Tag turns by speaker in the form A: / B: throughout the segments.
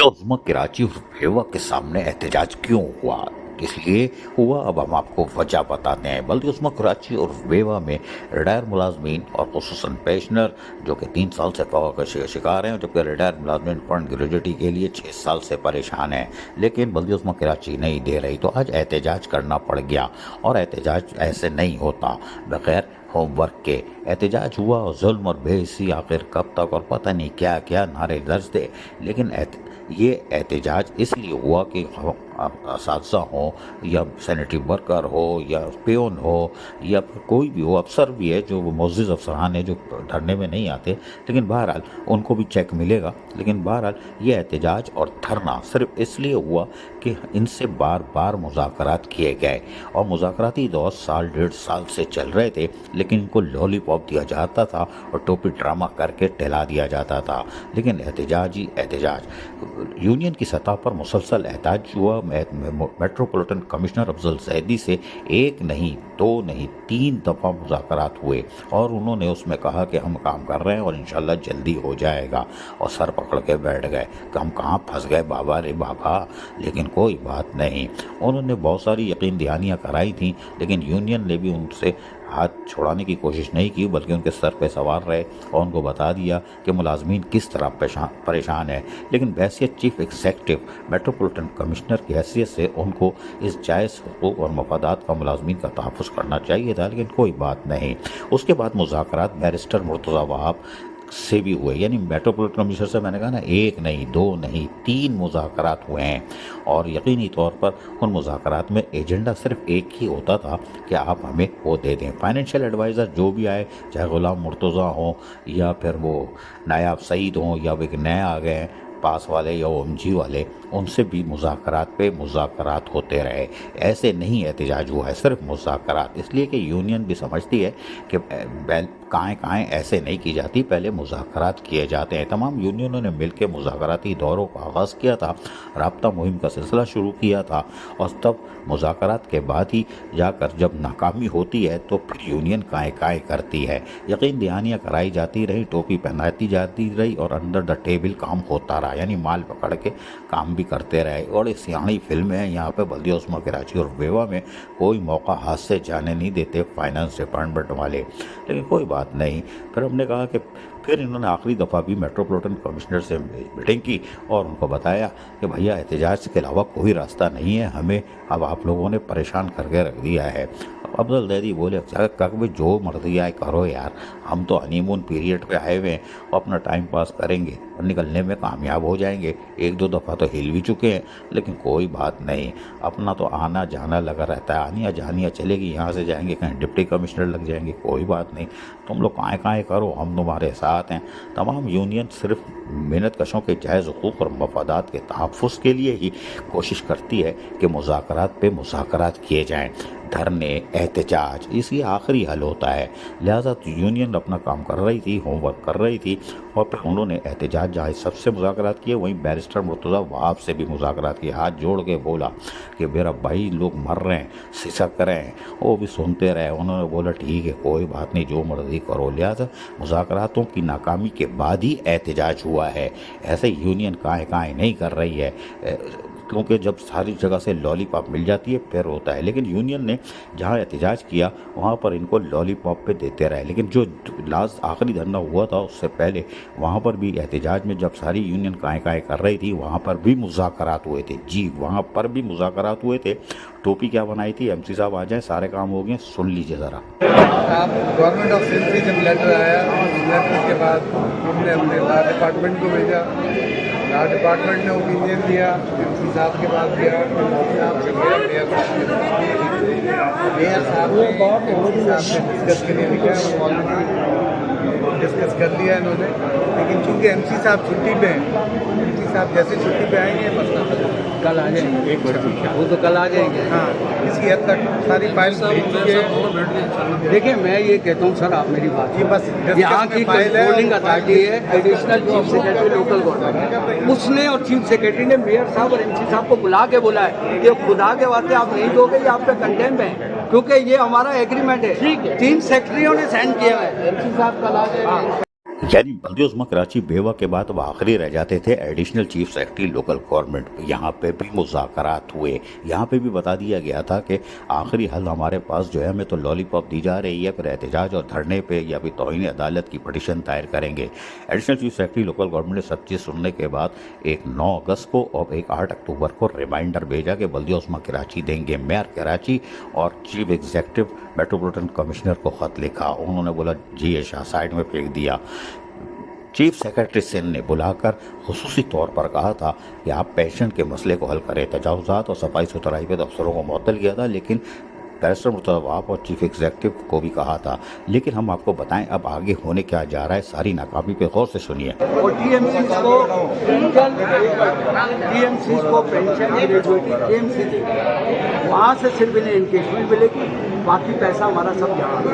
A: उज़्मा कराची और भेवा के सामने एहतजाज क्यों हुआ, किस लिए हुआ, अब हम आपको वजह बताते हैं। बल्कि उज़्मा कराची और भेवा में रिटायर मुलाजमीन और खुसूसन पेंशनर जो कि 3 साल से फौका का शिकार हैं, जबकि रिटायर मुलाजमीन फंड ग्रेजुटी के लिए 6 साल से परेशान हैं, लेकिन बल्कि उज़्मा कराची नहीं दे रही, तो आज एहतजाज करना पड़ गया। और एहतजाज ऐसे नहीं होता, बगैर होमवर्क के एहतजाज हुआ और जुल्म और बेहिस्सी आखिर कब तक, और पता नहीं क्या क्या नारे दर्ज थे। लेकिन ये एहतजाज इसलिए हुआ कि असातिज़ा हों या सैनिटरी वर्कर हो या पेन हो या कोई भी हो, अफसर भी है जो मुअज़्ज़िज़ अफसरान है जो धरने में नहीं आते, लेकिन बहरहाल उनको भी चेक मिलेगा। लेकिन बहरहाल ये एहतजाज और धरना सिर्फ इसलिए हुआ कि इनसे बार बार मुज़ाकरात किए गए, और मुज़ाकराती दौर साल 1.5 साल से चल रहे थे, लेकिन इनको लॉलीपॉप दिया जाता था और टोपी ड्रामा करके टहला दिया जाता था। लेकिन एहतजाज ही एहतजाज, यूनियन की सतह पर मुसलसल एहतजाज हुआ। मेट्रोपॉलिटन कमिश्नर अफजल सैदी से 1 नहीं 2 नहीं 3 दफ़ा मुज़ाकरात हुए, और उन्होंने उसमें कहा कि हम काम कर रहे हैं और इंशाल्लाह जल्दी हो जाएगा, और सर पकड़ के बैठ गए कि हम कहाँ फंस गए बाबा रे बाबा। लेकिन कोई बात नहीं, उन्होंने बहुत सारी यकीन दहानियाँ कराई थी, लेकिन यूनियन ने भी उनसे हाथ छोड़ाने की कोशिश नहीं की, बल्कि उनके सर पे सवार रहे और उनको बता दिया कि मुलाजमीन किस तरह परेशान है। लेकिन बहैसियत चीफ एग्जीक्यूटिव मेट्रोपॉलिटन कमिश्नर की हैसियत से उनको इस जायज़ हुकूक और मफादात का मुलाजमीन का तहफ़्फ़ुज़ करना चाहिए था, लेकिन कोई बात नहीं। उसके बाद मुज़ाकरात बैरिस्टर मुर्तज़ा वहाब से भी हुए, यानी मेट्रोपॉलिटन कमिश्नर से मैंने कहा ना 1 नहीं 2 नहीं 3 मुज़ाकरात हुए हैं, और यकीनी तौर पर उन मुज़ाकरात में एजेंडा सिर्फ एक ही होता था कि आप हमें वो दे दें। फाइनेंशियल एडवाइज़र जो भी आए, चाहे ग़ुलाम मुर्तज़ा हों या फिर वो नायाब सईद हों या एक नए आ गए हैं पास वाले या ओमजी वाले, उनसे भी मुज़ाकरात पे मुज़ाकरात होते रहे। ऐसे नहीं एहतजाज हुआ है, सिर्फ मुज़ाकरात, इसलिए कि यूनियन भी समझती है कि काएँ ऐसे नहीं की जाती, पहले मुज़ाकरात किए जाते हैं। तमाम यूनियनों ने मिलकर मुज़ाकराती दौरों का आगाज़ किया था, राब्ता मुहिम का सिलसिला शुरू किया था, और तब मुज़ाकरात के बाद ही जाकर जब नाकामी होती है तो फिर यूनियन काएँ करती है। यकीन दहानियाँ कराई जाती रही, टोपी पहनाती जाती रही, और अंडर द टेबल काम होता रहा, यानी माल पकड़ के काम भी करते रहे। और एक सियानी फिल्म है यहाँ पे, बल्दिया उज़्मा कराची और भेवा में कोई मौका हाथ से जाने नहीं देते फाइनेंस डिपार्टमेंट वाले। लेकिन कोई बात नहीं, फिर हमने कहा कि फिर इन्होंने आखिरी दफ़ा भी मेट्रोपॉलिटन कमिश्नर से मीटिंग की और उनको बताया कि भैया एहतजाज के अलावा कोई रास्ता नहीं है, हमें अब आप लोगों ने परेशान करके रख दिया है। अफजल सैदी बोले भाई जो मर्जी आए करो यार, हम तो हनीमून पीरियड पे आए हुए हैं और अपना टाइम पास करेंगे और निकलने में कामयाब हो जाएंगे। 1-2 दफ़ा तो हिल भी चुके हैं, लेकिन कोई बात नहीं, अपना तो आना जाना लगा रहता है, आनिया जानिया चलेगी, यहाँ से जाएंगे कहीं डिप्टी कमिश्नर लग जाएंगे, कोई बात नहीं, तुम लोग काएँ करो, हम तुम्हारे साथ हैं। तमाम यूनियन सिर्फ मेहनत कशों के जायज़ हुकूक और मफादात के तहफ़्फ़ुज़ के लिए ही कोशिश करती है कि मुज़ाकरात पे मुज़ाकरात किए जाएँ। धरने एहतजाज इसी आखिरी हल होता है। लिहाजा तो यूनियन अपना काम कर रही थी, होमवर्क कर रही थी, और फिर उन्होंने एहतजाज जहाँ सबसे मुज़ाकरात किए, वहीं बैरिस्टर मुर्तज़ा वहाब से भी मुज़ाकरात किए। हाथ जोड़ के बोला कि मेरा भाई लोग मर रहे हैं, सिसक रहे हैं, वो भी सुनते रहे। उन्होंने बोला ठीक है कोई बात नहीं, जो मर्ज़ी करो। लिहाजा मुज़ाकरातों की नाकामी के बाद ही एहतजाज हुआ है, ऐसे यूनियन काएँ नहीं कर रही है, क्योंकि जब सारी जगह से लॉलीपॉप मिल जाती है फिर होता है। लेकिन यूनियन ने जहाँ एहतजाज किया वहाँ पर इनको लॉलीपॉप पे देते रहे। लेकिन जो लास्ट आखिरी धरना हुआ था उससे पहले वहाँ पर भी एहतजाज में जब सारी यूनियन काएँ कर रही थी, वहाँ पर भी मुज़ाकरात हुए थे। जी वहाँ पर भी मुज़ाकरात हुए थे। टोपी क्या बनाई थी, MC साहब आ जाएँ, सारे काम हो गए, सुन लीजिए ज़रा।
B: आप गवर्नमेंट ऑफ सिंध से जब लेटर आया, लेटर के बाद हमने अपने लॉ डिपार्टमेंट को भेजा, लॉ डिपार्टमेंट ने ओपिनियन दिया, MC साहब के बाद दिया, साहब से गया, मेयर साहब के पास, मेयर साहब ने MC साहब से डिस्कस के लिए लिखा, ऑलरेडी डिस्कस कर लिया इन्होंने। लेकिन चूँकि MC साहब छुट्टी पे हैं, MC साहब जैसे छुट्टी पे आएंगे मसला
C: कल आ जाएंगे, वो तो कल आ जाएंगे।
B: हाँ, इसी हद तक सारी फाइल भेज चुके हैं।
C: देखिए मैं ये कहता हूँ सर, आप मेरी बात
B: ये बस
C: यहाँ की कंट्रोलिंग अथॉरिटी है, additional chief secretary local government, उसने और चीफ सेक्रेटरी ने मेयर साहब और MC साहब को बुला के बोला है कि खुदा के वास्ते आप नहीं दोगे, ये आप पे कंटेम्प है, क्योंकि ये हमारा एग्रीमेंट है। 3 सेक्रेटरियों ने साइन किया है। MC साहब कल आ जाएंगे।
A: यानी बल्दी उस्मा कराची बेवा के बाद अब आखिरी रह जाते थे additional chief secretary local government. यहाँ पे भी मुज़ाकरात हुए, यहाँ पे भी बता दिया गया था कि आखिरी हल हमारे पास जो है हमें तो लॉलीपॉप दी जा रही है, फिर एहतजाज और धरने पे या फिर तौहीन अदालत की पटिशन दायर करेंगे। Additional chief secretary local government ने सब चीज़ सुनने के बाद एक 9 अगस्त को और एक 8 अक्टूबर को रिमाइंडर भेजा कि बल्दी उस्मा कराची देंगे। मेयर कराची और चीफ एग्जीक्यूटिव मेट्रोपॉलिटन कमिश्नर को ख़त लिखा, उन्होंने बोला जी ये शाह साइड में फेंक दिया। चीफ सेक्रेटरी सिंध ने बुलाकर खुसूसी तौर पर कहा था कि आप पेंशन के मसले को हल करें। तजावुज़ात और सफाई सुथराई पे अफसरों को मुअत्तल किया था, लेकिन बैरिस्टर मुर्तज़ा वहाब और चीफ एग्जीक्यूटिव को भी कहा था। लेकिन हम आपको बताएं अब आगे होने क्या जा रहा है, सारी नाकामी पे गौर से सुनिए।
C: और टीएमसी को पेंशन ग्रेजुएटी टीएमसी देगी, वहाँ से सिर्फ इन्हें एनकेशमेंट मिलेगी, बाकी पैसा हमारा सब यहाँ है।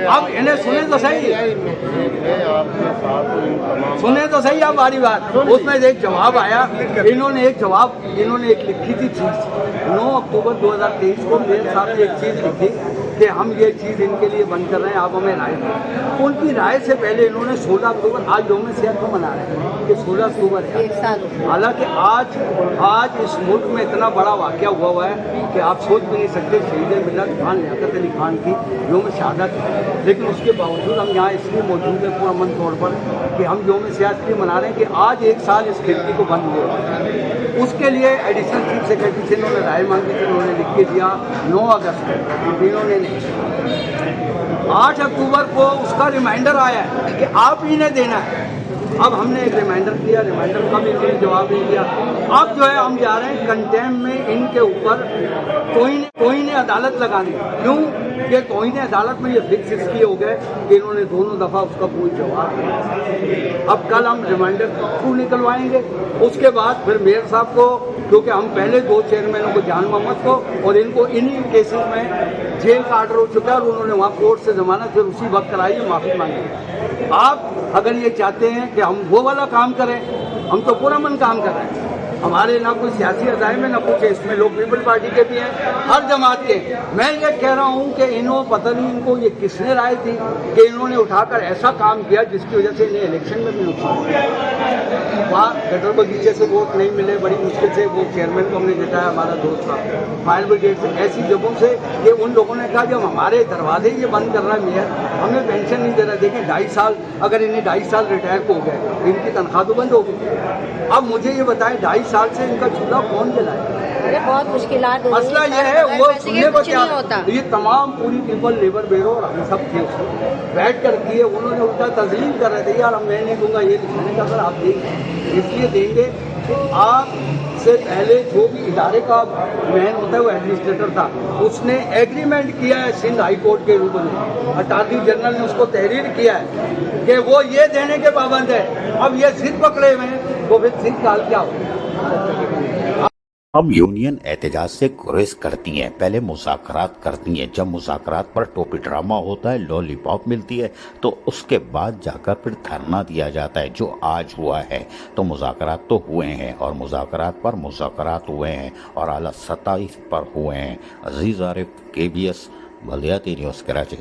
C: अब इन्हें सुने तो सही आप हमारी बात। उसमें एक जवाब आया, इन्होंने एक लिखी थी चीज़ 9 अक्टूबर 2023 को मेरे साथ एक चीज़ लिखी कि हम ये चीज़ इनके लिए बंद कर रहे हैं, आप हमें राय दें। उनकी राय से पहले इन्होंने 16 अक्टूबर, आज यौम सेहत को मना रहे हैं कि 16 अक्टूबर है। हालांकि आज इस मुल्क में इतना बड़ा वाक़या हुआ है कि आप सोच भी नहीं सकते। शहीद मिल्लत खान लियाकत अली खान की यौम शहादत है, लेकिन उसके बावजूद हम यहाँ इसलिए मौजूद हैं पुरअमन तौर पर कि हम यौम सेहत इसलिए मना रहे हैं कि आज 1 साल इस खिड़की को बंद हुआ। उसके लिए एडिशनल चीफ सेक्रेटरी से इन्होंने राय मांगी थी, उन्होंने लिख के दिया 9 अगस्त को, इन्होंने 8 अक्टूबर को उसका रिमाइंडर आया है कि आप ही ने देना है। अब हमने एक रिमाइंडर दिया, रिमाइंडर का भी इन्होंने जवाब नहीं दिया। अब जो है हम जा रहे हैं कंटेम्प्ट में इनके ऊपर तौहीन अदालत लगाने। क्यों? कि तौहीन अदालत में ये फिक्स इसलिए हो गए कि इन्होंने दोनों दफ़ा उसका कोई जवाब दिया। अब कल हम रिमाइंडर थ्रू निकलवाएंगे, उसके बाद फिर मेयर साहब को, क्योंकि हम पहले 2 चेयरमैनों को, जान मोहम्मद को और इनको इन्हीं केसेस में जेल का आर्डर हो चुका है और उन्होंने वहाँ कोर्ट से जमानत फिर उसी वक्त कराई, माफ़ी मांगी। आप अगर ये चाहते हैं कि हम वो वाला काम करें, हम तो पुरअमन काम कर रहे हैं। हमारे ना कोई सियासी अज़ाइम है ना कुछ है, इसमें लोग पीपल पार्टी के भी हैं, हर जमात के। मैं ये कह रहा हूँ कि पता नहीं इनको ये किसने राय थी कि इन्होंने उठाकर ऐसा काम किया जिसकी वजह से इन्हें इलेक्शन में भी नुकसान हुआ। वहाँ गटर बगीचे से वोट नहीं मिले, बड़ी मुश्किल से वो चेयरमैन को हमने जिताया, हमारा दोस्त था। फायर ब्रिगेड से, ऐसी जगहों से कि उन लोगों ने कहा जब हमारे दरवाजे ये बंद कर रहा है मेयर, हमें पेंशन नहीं दे रहा। देखिए 2.5 साल, अगर इन्हें 2.5 साल रिटायर हो गए तो इनकी तनख्वाह तो बंद हो गई। अब मुझे ये बताएं 2.5 साल से इनका चूल्हा कौन जलाए?
D: बहुत मुश्किलात।
C: मसला ये है, वो सुनने को क्या होता, ये तमाम पूरी पीपल लेबर ब्यूरो और हम सब थे उसमें बैठ कर किए। उन्होंने उल्टा तस्लीम कर रहे थे, यार अब मैं नहीं दूंगा ये लिखने का, अगर आप देंगे इसलिए देंगे कि आप से पहले जो भी इदारे का मैन होता है वो एडमिनिस्ट्रेटर था, उसने एग्रीमेंट किया है सिंध हाई कोर्ट के रूप में, अटॉर्नी जनरल ने उसको तहरीर किया है कि वो ये देने के पाबंद है। अब ये सिर पकड़े हुए हैं तो फिर सिर काल क्या हो।
A: अब यूनियन एहतजाज से गुरेज करती हैं, पहले मुज़ाकरात करती हैं। जब मुज़ाकरात पर टोपी ड्रामा होता है, लॉलीपॉप मिलती है, तो उसके बाद जाकर फिर धरना दिया जाता है, जो आज हुआ है। तो मुज़ाकरात तो हुए हैं और मुज़ाकरात पर मुज़ाकरात हुए हैं और आला सतह पर हुए हैं। अजीज़ आरिफ, KBS, बल्दियाती न्यूज़, कराची।